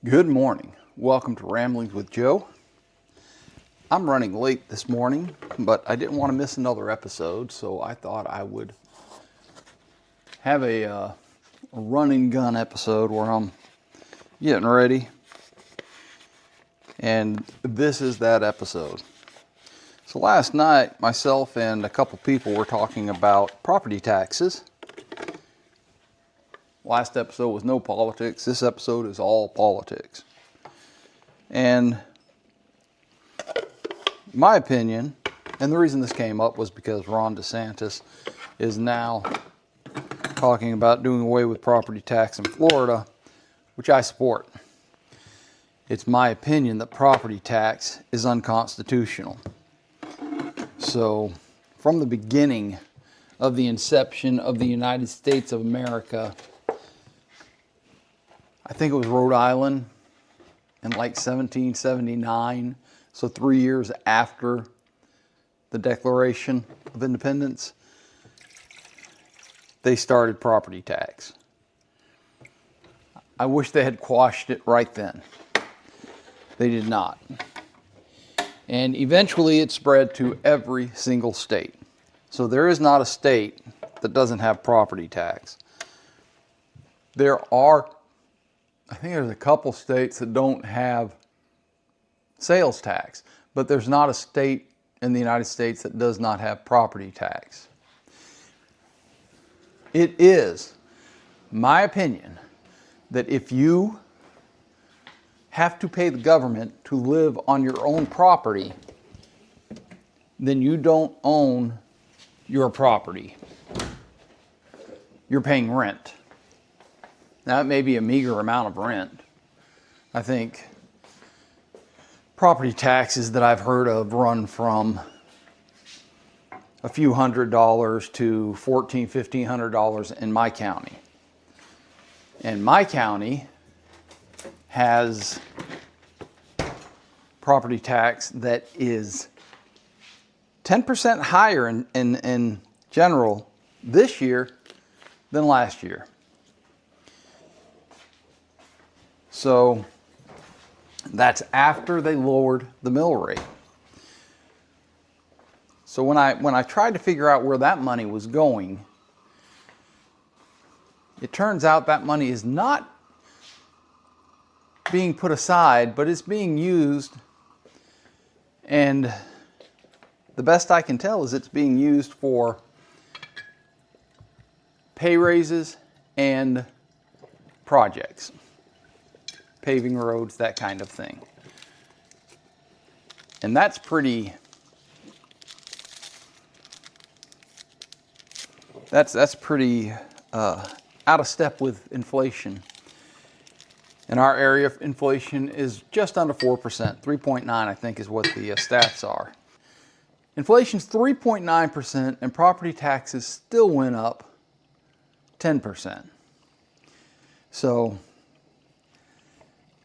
Good morning. Welcome to Ramblings with Joe. I'm running late this morning, but I didn't want to miss another episode, so I thought I would have a run and gun episode where I'm getting ready. And this is that episode. So last night, myself and a couple people were talking about property taxes. Last episode was no politics. This episode is all politics. And my opinion, and the reason this came up was because Ron DeSantis is now talking about doing away with property tax in Florida, which I support. It's my opinion that property tax is unconstitutional. So, from the beginning of the inception of the United States of America, I think it was Rhode Island in like 1779, so 3 years after the Declaration of Independence, they started property tax. I wish they had quashed it right then. They did not. And eventually it spread to every single state. So there is not a state that doesn't have property tax. I think there's a couple states that don't have sales tax, but there's not a state in the United States that does not have property tax. It is my opinion that if you have to pay the government to live on your own property, then you don't own your property. You're paying rent. Now, it may be a meager amount of rent. I think property taxes that I've heard of run from a few $100s to $1,400, $1,500 in my county. And my county has property tax that is 10% higher in general this year than last year. So that's after they lowered the mill rate. So when I tried to figure out where that money was going, it turns out that money is not being put aside, but it's being used, and the best I can tell is it's being used for pay raises and projects. Paving roads, that kind of thing. And that's pretty out of step with inflation. In our area, inflation is just under 4%. 3.9, I think, is what the stats are. Inflation's 3.9%, and property taxes still went up 10%. So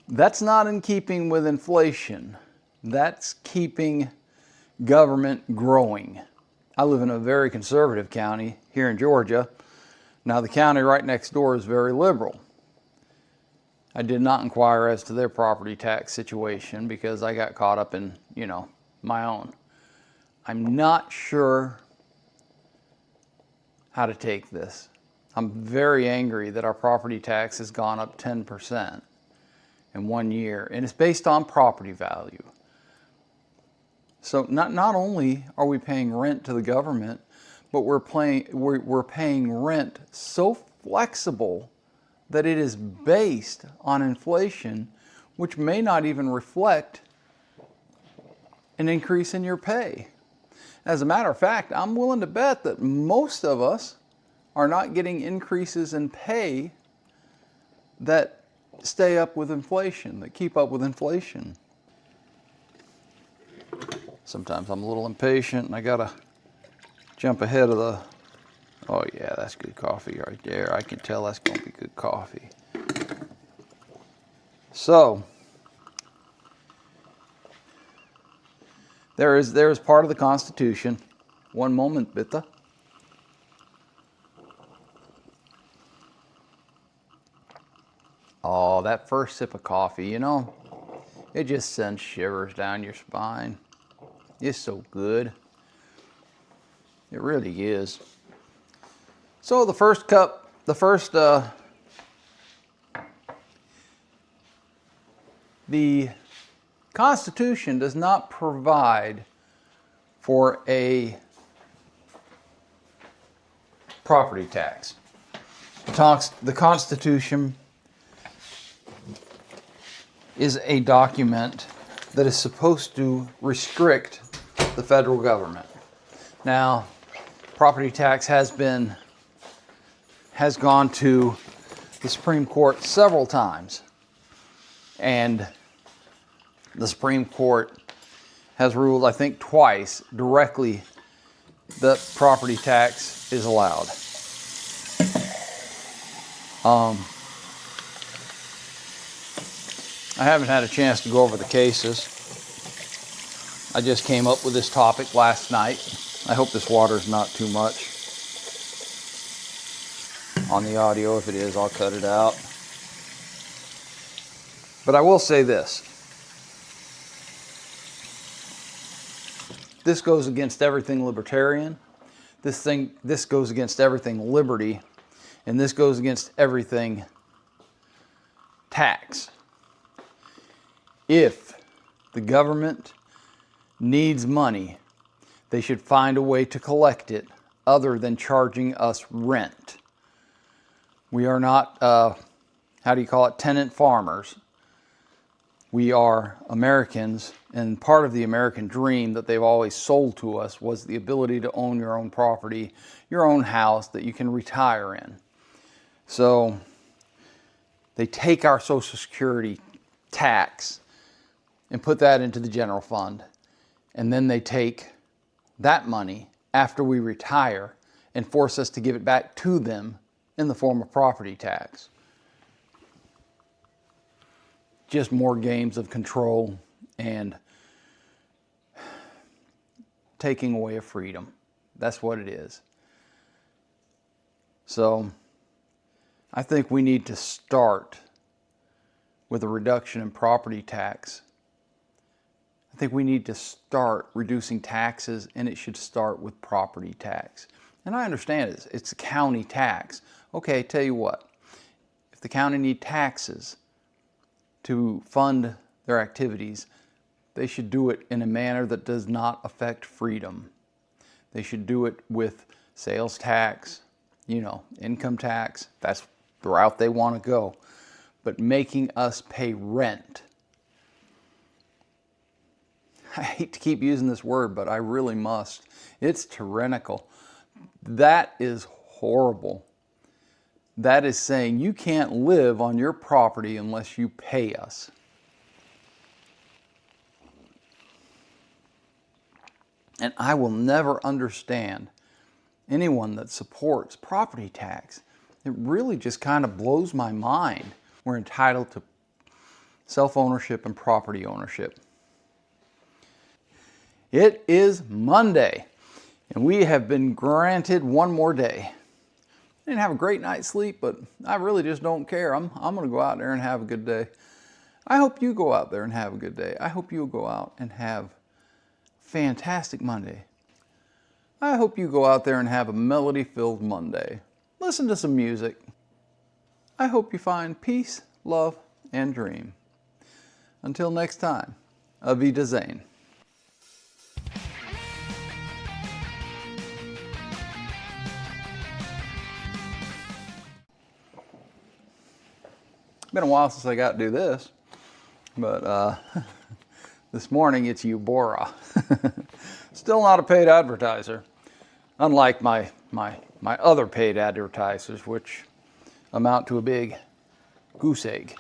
that's not in keeping with inflation. That's keeping government growing. I live in a very conservative county here in Georgia. Now, the county right next door is very liberal. I did not inquire as to their property tax situation because I got caught up in, my own. I'm not sure how to take this. I'm very angry that our property tax has gone up 10% in 1 year, and it's based on property value. So not only are we paying rent to the government, but we're paying rent so flexible that it is based on inflation, which may not even reflect an increase in your pay. As a matter of fact, I'm willing to bet that most of us are not getting increases in pay that stay up with inflation, that keep up with inflation. Sometimes I'm a little impatient and I gotta jump ahead of the... Oh yeah, that's good coffee right there. I can tell that's gonna be good coffee. So, there is part of the Constitution. One moment, bitte. Oh, that first sip of coffee, you know, it just sends shivers down your spine. It's so good. It really is. So the first cup, the Constitution does not provide for a property tax. The Constitution is a document that is supposed to restrict the federal government. Now, property tax has gone to the Supreme Court several times, and the Supreme Court has ruled, I think twice, directly that property tax is allowed. I haven't had a chance to go over the cases. I just came up with this topic last night. I hope this water is not too much on the audio. If it is, I'll cut it out. But I will say this. This goes against everything libertarian. This goes against everything liberty. And this goes against everything tax. If the government needs money, they should find a way to collect it other than charging us rent. We are not, tenant farmers. We are Americans, and part of the American dream that they've always sold to us was the ability to own your own property, your own house that you can retire in. So they take our Social Security tax and put that into the general fund. And then they take that money after we retire and force us to give it back to them in the form of property tax. Just more games of control and taking away a freedom. That's what it is. So I think we need to start with a reduction in property tax. I think we need to start reducing taxes, and it should start with property tax. And I understand it's a county tax. Okay, tell you what, if the county need taxes to fund their activities, they should do it in a manner that does not affect freedom. They should do it with sales tax, income tax. That's the route they want to go. But making us pay rent, I hate to keep using this word, but I really must. It's tyrannical. That is horrible. That is saying you can't live on your property unless you pay us. And I will never understand anyone that supports property tax. It really just kind of blows my mind. We're entitled to self-ownership and property ownership. It is Monday, and we have been granted one more day. I didn't have a great night's sleep, but I really just don't care. I'm going to go out there and have a good day. I hope you go out there and have a good day. I hope you go out and have a fantastic Monday. I hope you go out there and have a melody-filled Monday. Listen to some music. I hope you find peace, love, and dream. Until next time, Auf Wiedersehen. Been a while since I got to do this, but this morning it's Eubora. Still not a paid advertiser, unlike my other paid advertisers, which amount to a big goose egg.